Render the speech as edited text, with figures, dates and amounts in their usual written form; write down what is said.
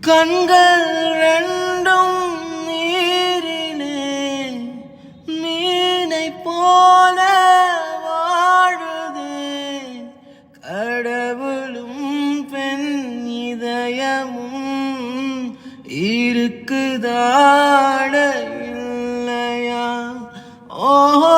கண்கள் ரெண்டும் நீரிலே மீனை போல வாழுதே. கடவுளும் பெண் இதயமும் இருக்குதாட இல்லையா? ஓஹோ